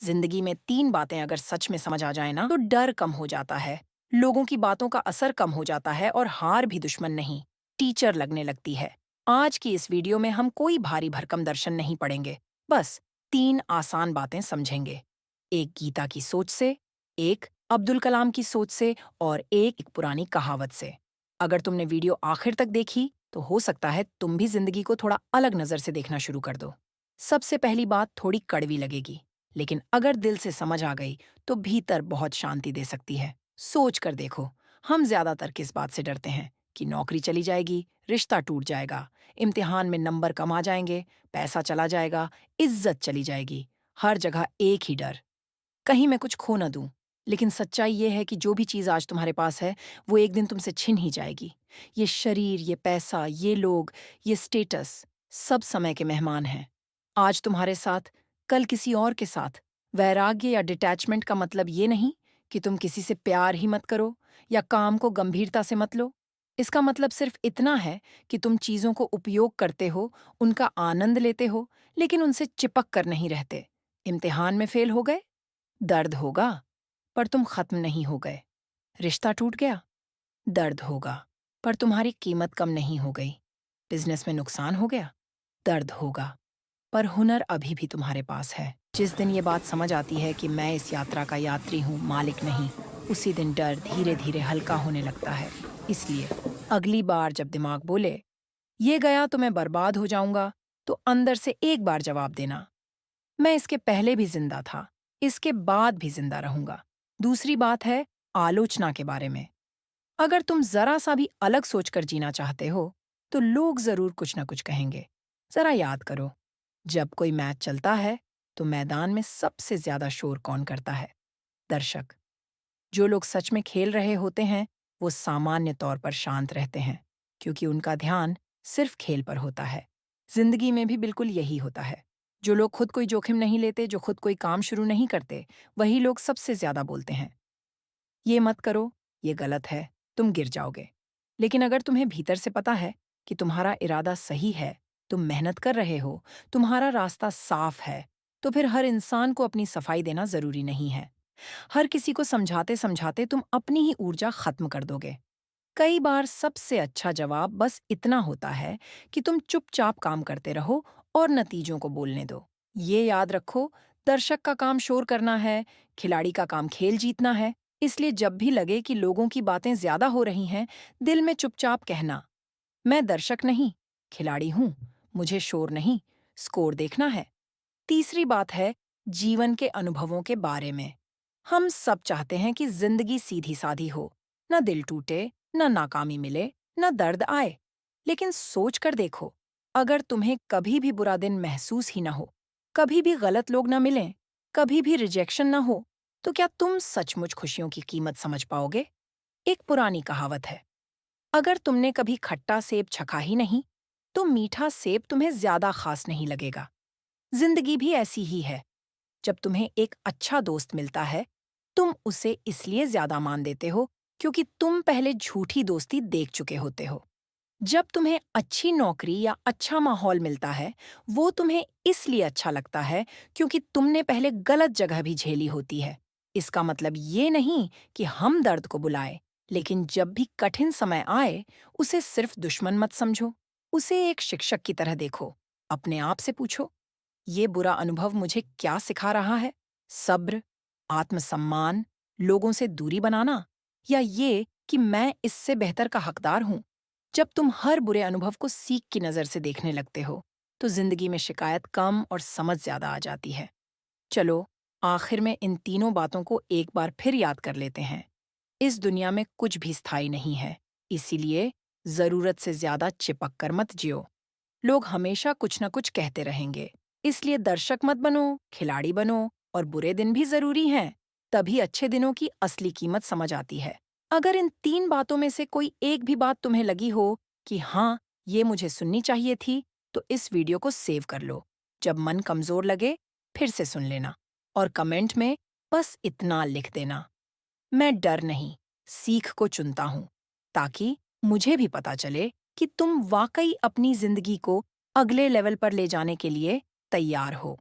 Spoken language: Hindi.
जिंदगी में तीन बातें अगर सच में समझ आ जाए ना तो डर कम हो जाता है, लोगों की बातों का असर कम हो जाता है और हार भी दुश्मन नहीं, टीचर लगने लगती है। आज की इस वीडियो में हम कोई भारी भरकम दर्शन नहीं पढ़ेंगे, बस तीन आसान बातें समझेंगे। एक गीता की सोच से, एक अब्दुल कलाम की सोच से और एक पुरानी कहावत से। अगर तुमने वीडियो आखिर तक देखी तो हो सकता है तुम भी जिंदगी को थोड़ा अलग नजर से देखना शुरू कर दो। सबसे पहली बात थोड़ी कड़वी लगेगी, लेकिन अगर दिल से समझ आ गई तो भीतर बहुत शांति दे सकती है। सोच कर देखो, हम ज्यादातर किस बात से डरते हैं कि नौकरी चली जाएगी, रिश्ता टूट जाएगा, इम्तिहान में नंबर कम आ जाएंगे, पैसा चला जाएगा, इज्जत चली जाएगी। हर जगह एक ही डर, कहीं मैं कुछ खो ना दूं। लेकिन सच्चाई ये है कि जो भी चीज आज तुम्हारे पास है वो एक दिन तुमसे छिन ही जाएगी। ये शरीर, ये पैसा, ये लोग, ये स्टेटस, सब समय के मेहमान हैं। आज तुम्हारे साथ, कल किसी और के साथ। वैराग्य या डिटैचमेंट का मतलब ये नहीं कि तुम किसी से प्यार ही मत करो या काम को गंभीरता से मत लो। इसका मतलब सिर्फ इतना है कि तुम चीजों को उपयोग करते हो, उनका आनंद लेते हो, लेकिन उनसे चिपक कर नहीं रहते। इम्तिहान में फेल हो गए, दर्द होगा, पर तुम खत्म नहीं हो गए। रिश्ता टूट गया, दर्द होगा, पर तुम्हारी कीमत कम नहीं हो गई। बिजनेस में नुकसान हो गया, दर्द होगा, पर हुनर अभी भी तुम्हारे पास है। जिस दिन ये बात समझ आती है कि मैं इस यात्रा का यात्री हूँ, मालिक नहीं, उसी दिन डर धीरे धीरे हल्का होने लगता है। इसलिए अगली बार जब दिमाग बोले ये गया तो मैं बर्बाद हो जाऊंगा, तो अंदर से एक बार जवाब देना, मैं इसके पहले भी जिंदा था, इसके बाद भी जिंदा रहूंगा। दूसरी बात है आलोचना के बारे में। अगर तुम जरा सा भी अलग सोचकर जीना चाहते हो तो लोग जरूर कुछ ना कुछ कहेंगे। जरा याद करो, जब कोई मैच चलता है तो मैदान में सबसे ज्यादा शोर कौन करता है? दर्शक। जो लोग सच में खेल रहे होते हैं वो सामान्य तौर पर शांत रहते हैं, क्योंकि उनका ध्यान सिर्फ खेल पर होता है। जिंदगी में भी बिल्कुल यही होता है। जो लोग खुद कोई जोखिम नहीं लेते, जो खुद कोई काम शुरू नहीं करते, वही लोग सबसे ज्यादा बोलते हैं। ये मत करो, ये गलत है, तुम गिर जाओगे। लेकिन अगर तुम्हें भीतर से पता है कि तुम्हारा इरादा सही है, तुम मेहनत कर रहे हो, तुम्हारा रास्ता साफ है, तो फिर हर इंसान को अपनी सफाई देना जरूरी नहीं है। हर किसी को समझाते समझाते तुम अपनी ही ऊर्जा खत्म कर दोगे। कई बार सबसे अच्छा जवाब बस इतना होता है कि तुम चुपचाप काम करते रहो और नतीजों को बोलने दो। ये याद रखो, दर्शक का काम शोर करना है, खिलाड़ी का काम खेल जीतना है। इसलिए जब भी लगे कि लोगों की बातें ज्यादा हो रही हैं, दिल में चुपचाप कहना, मैं दर्शक नहीं, खिलाड़ी हूं, मुझे शोर नहीं, स्कोर देखना है। तीसरी बात है जीवन के अनुभवों के बारे में। हम सब चाहते हैं कि जिंदगी सीधी सादी हो, न दिल टूटे, न नाकामी मिले, न दर्द आए। लेकिन सोच कर देखो, अगर तुम्हें कभी भी बुरा दिन महसूस ही न हो, कभी भी गलत लोग न मिलें, कभी भी रिजेक्शन न हो, तो क्या तुम सचमुच खुशियों की कीमत समझ पाओगे? एक पुरानी कहावत है, अगर तुमने कभी खट्टा सेब चखा ही नहीं, तो मीठा सेब तुम्हें ज्यादा खास नहीं लगेगा। जिंदगी भी ऐसी ही है। जब तुम्हें एक अच्छा दोस्त मिलता है, तुम उसे इसलिए ज्यादा मान देते हो क्योंकि तुम पहले झूठी दोस्ती देख चुके होते हो। जब तुम्हें अच्छी नौकरी या अच्छा माहौल मिलता है, वो तुम्हें इसलिए अच्छा लगता है क्योंकि तुमने पहले गलत जगह भी झेली होती है। इसका मतलब ये नहीं कि हम दर्द को बुलाए, लेकिन जब भी कठिन समय आए, उसे सिर्फ दुश्मन मत समझो। उसे एक शिक्षक की तरह देखो। अपने आप से पूछो, ये बुरा अनुभव मुझे क्या सिखा रहा है? सब्र, आत्मसम्मान, लोगों से दूरी बनाना, या ये कि मैं इससे बेहतर का हकदार हूं? जब तुम हर बुरे अनुभव को सीख की नजर से देखने लगते हो, तो जिंदगी में शिकायत कम और समझ ज्यादा आ जाती है। चलो, आखिर में इन तीनों बातों को एक बार फिर याद कर लेते हैं। इस दुनिया में कुछ भी स्थायी नहीं है, इसीलिए जरूरत से ज्यादा चिपक कर मत जियो। लोग हमेशा कुछ न कुछ कहते रहेंगे, इसलिए दर्शक मत बनो, खिलाड़ी बनो, और बुरे दिन भी जरूरी हैं। तभी अच्छे दिनों की असली कीमत समझ आती है। अगर इन तीन बातों में से कोई एक भी बात तुम्हें लगी हो कि हाँ, ये मुझे सुननी चाहिए थी, तो इस वीडियो को सेव कर लो। जब मन कमजोर लगे, फिर से सुन लेना, और कमेंट में बस इतना लिख देना, मैं डर नहीं, सीख को चुनता हूँ, ताकि मुझे भी पता चले कि तुम वाकई अपनी जिंदगी को अगले लेवल पर ले जाने के लिए तैयार हो।